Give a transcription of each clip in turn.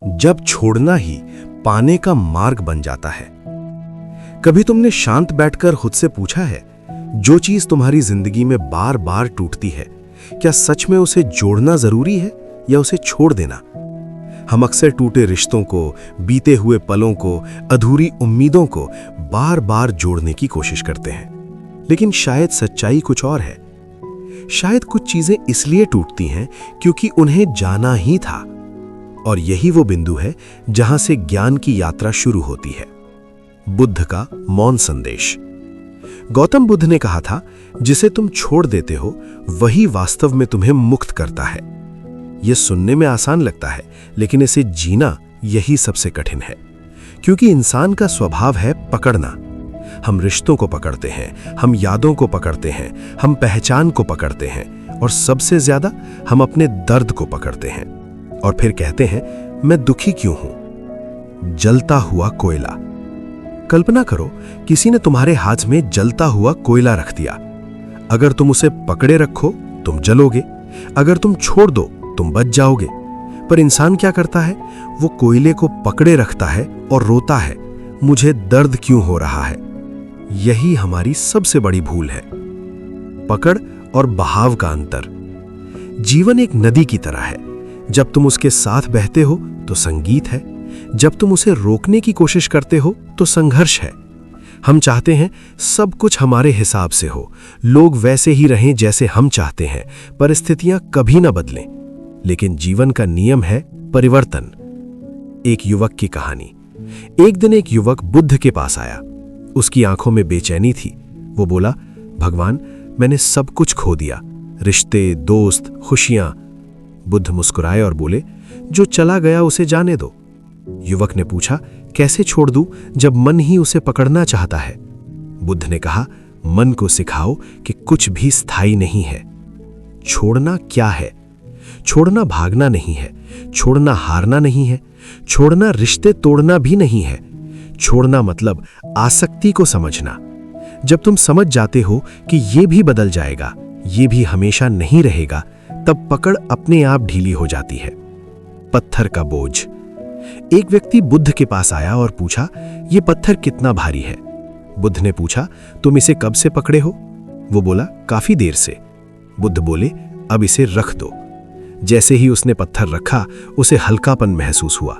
जब छोड़ना ही पाने का मार्ग बन जाता है। कभी तुमने शांत बैठकर खुद से पूछा है, जो चीज तुम्हारी जिंदगी में बार बार टूटती है, क्या सच में उसे जोड़ना जरूरी है या उसे छोड़ देना? हम अक्सर टूटे रिश्तों को, बीते हुए पलों को, अधूरी उम्मीदों को बार बार जोड़ने की कोशिश करते हैं, लेकिन शायद सच्चाई कुछ और है। शायद कुछ चीजें इसलिए टूटती हैं क्योंकि उन्हें जाना ही था, और यही वो बिंदु है जहां से ज्ञान की यात्रा शुरू होती है। बुद्ध का मौन संदेश। गौतम बुद्ध ने कहा था, जिसे तुम छोड़ देते हो वही वास्तव में तुम्हें मुक्त करता है। यह सुनने में आसान लगता है, लेकिन इसे जीना यही सबसे कठिन है, क्योंकि इंसान का स्वभाव है पकड़ना। हम रिश्तों को पकड़ते हैं, हम यादों को पकड़ते हैं, हम पहचान को पकड़ते हैं, और सबसे ज्यादा हम अपने दर्द को पकड़ते हैं। और फिर कहते हैं, मैं दुखी क्यों हूं? जलता हुआ कोयला। कल्पना करो, किसी ने तुम्हारे हाथ में जलता हुआ कोयला रख दिया। अगर तुम उसे पकड़े रखो तुम जलोगे, अगर तुम छोड़ दो तुम बच जाओगे। पर इंसान क्या करता है? वो कोयले को पकड़े रखता है और रोता है, मुझे दर्द क्यों हो रहा है। यही हमारी सबसे बड़ी भूल है, पकड़ और बहाव का अंतर। जीवन एक नदी की तरह है, जब तुम उसके साथ बहते हो तो संगीत है, जब तुम उसे रोकने की कोशिश करते हो तो संघर्ष है। हम चाहते हैं सब कुछ हमारे हिसाब से हो, लोग वैसे ही रहें जैसे हम चाहते हैं, परिस्थितियां कभी ना बदलें। लेकिन जीवन का नियम है परिवर्तन। एक युवक की कहानी। एक दिन एक युवक बुद्ध के पास आया। उसकी आंखों में बेचैनी थी। वो बोला, भगवान, मैंने सब कुछ खो दिया, रिश्ते, दोस्त, खुशियां। बुद्ध मुस्कुराए और बोले, जो चला गया उसे जाने दो। युवक ने पूछा, कैसे छोड़ दूं जब मन ही उसे पकड़ना चाहता है? बुद्ध ने कहा, मन को सिखाओ कि कुछ भी स्थायी नहीं है। छोड़ना क्या है? छोड़ना भागना नहीं है, छोड़ना हारना नहीं है, छोड़ना रिश्ते तोड़ना भी नहीं है। छोड़ना मतलब आसक्ति को समझना। जब तुम समझ जाते हो कि ये भी बदल जाएगा, ये भी हमेशा नहीं रहेगा, तब पकड़ अपने आप ढीली हो जाती है। पत्थर का बोझ। एक व्यक्ति बुद्ध के पास आया और पूछा, ये पत्थर कितना भारी है? बुद्ध ने पूछा, तुम इसे कब से पकड़े हो? वो बोला, काफी देर से। बुद्ध बोले, अब इसे रख दो। जैसे ही उसने पत्थर रखा, उसे हल्कापन महसूस हुआ।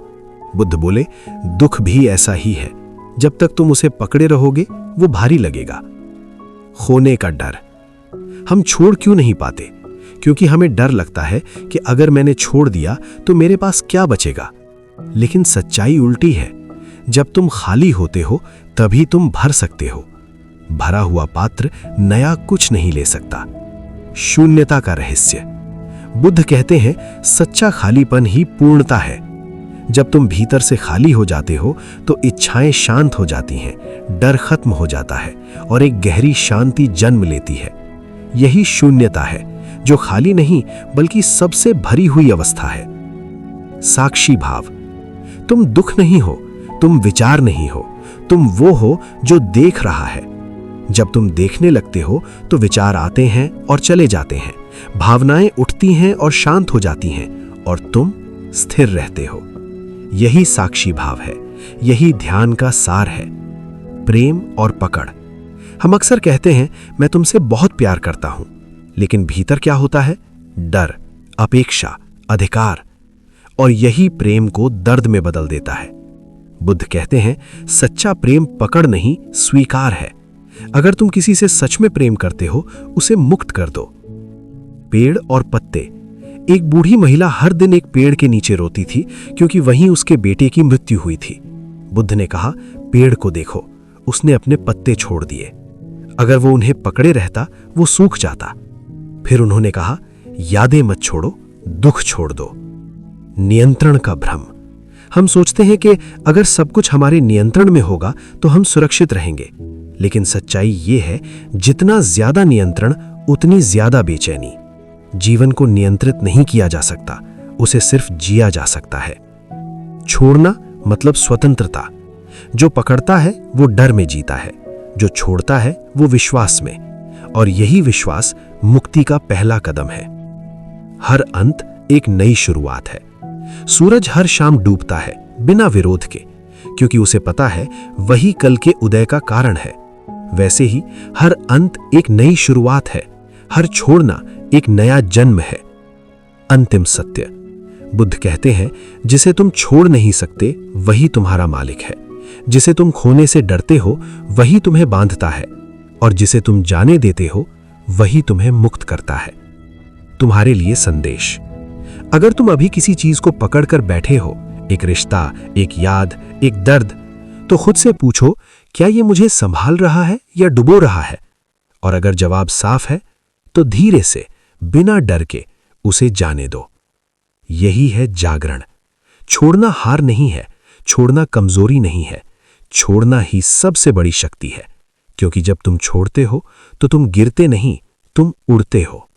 बुद्ध बोले, दुख भी ऐसा ही है, जब तक तुम उसे पकड़े रहोगे वो भारी लगेगा। खोने का डर। हम छोड़ क्यों नहीं पाते? क्योंकि हमें डर लगता है कि अगर मैंने छोड़ दिया तो मेरे पास क्या बचेगा। लेकिन सच्चाई उल्टी है, जब तुम खाली होते हो तभी तुम भर सकते हो। भरा हुआ पात्र नया कुछ नहीं ले सकता। शून्यता का रहस्य। बुद्ध कहते हैं, सच्चा खालीपन ही पूर्णता है। जब तुम भीतर से खाली हो जाते हो तो इच्छाएं शांत हो जाती हैं, डर खत्म हो जाता है और एक गहरी शांति जन्म लेती है। यही शून्यता है, जो खाली नहीं बल्कि सबसे भरी हुई अवस्था है। साक्षी भाव। तुम दुख नहीं हो, तुम विचार नहीं हो, तुम वो हो जो देख रहा है। जब तुम देखने लगते हो तो विचार आते हैं और चले जाते हैं, भावनाएं उठती हैं और शांत हो जाती हैं, और तुम स्थिर रहते हो। यही साक्षी भाव है, यही ध्यान का सार है। प्रेम और पकड़। हम अक्सर कहते हैं, मैं तुमसे बहुत प्यार करता हूं, लेकिन भीतर क्या होता है? डर, अपेक्षा, अधिकार। और यही प्रेम को दर्द में बदल देता है। बुद्ध कहते हैं, सच्चा प्रेम पकड़ नहीं, स्वीकार है। अगर तुम किसी से सच में प्रेम करते हो, उसे मुक्त कर दो। पेड़ और पत्ते। एक बूढ़ी महिला हर दिन एक पेड़ के नीचे रोती थी, क्योंकि वहीं उसके बेटे की मृत्यु हुई थी। बुद्ध ने कहा, पेड़ को देखो, उसने अपने पत्ते छोड़ दिए। अगर वो उन्हें पकड़े रहता वो सूख जाता। फिर उन्होंने कहा, यादें मत छोड़ो, दुख छोड़ दो। नियंत्रण का भ्रम। हम सोचते हैं कि अगर सब कुछ हमारे नियंत्रण में होगा तो हम सुरक्षित रहेंगे, लेकिन सच्चाई ये है, जितना ज्यादा नियंत्रण उतनी ज्यादा बेचैनी। जीवन को नियंत्रित नहीं किया जा सकता, उसे सिर्फ जिया जा सकता है। छोड़ना मतलब स्वतंत्रता। जो पकड़ता है वो डर में जीता है, जो छोड़ता है वो विश्वास में, और यही विश्वास मुक्ति का पहला कदम है। हर अंत एक नई शुरुआत है। सूरज हर शाम डूबता है बिना विरोध के, क्योंकि उसे पता है वही कल के उदय का कारण है। वैसे ही हर अंत एक नई शुरुआत है, हर छोड़ना एक नया जन्म है। अंतिम सत्य। बुद्ध कहते हैं, जिसे तुम छोड़ नहीं सकते वही तुम्हारा मालिक है। जिसे तुम खोने से डरते हो वही तुम्हें बांधता है, और जिसे तुम जाने देते हो वही तुम्हें मुक्त करता है। तुम्हारे लिए संदेश। अगर तुम अभी किसी चीज को पकड़कर बैठे हो, एक रिश्ता, एक याद, एक दर्द, तो खुद से पूछो, क्या ये मुझे संभाल रहा है या डुबो रहा है? और अगर जवाब साफ है तो धीरे से, बिना डर के उसे जाने दो। यही है जागरण। छोड़ना हार नहीं है, छोड़ना कमजोरी नहीं है, छोड़ना ही सबसे बड़ी शक्ति है। क्योंकि जब तुम छोड़ते हो तो तुम गिरते नहीं, तुम उड़ते हो।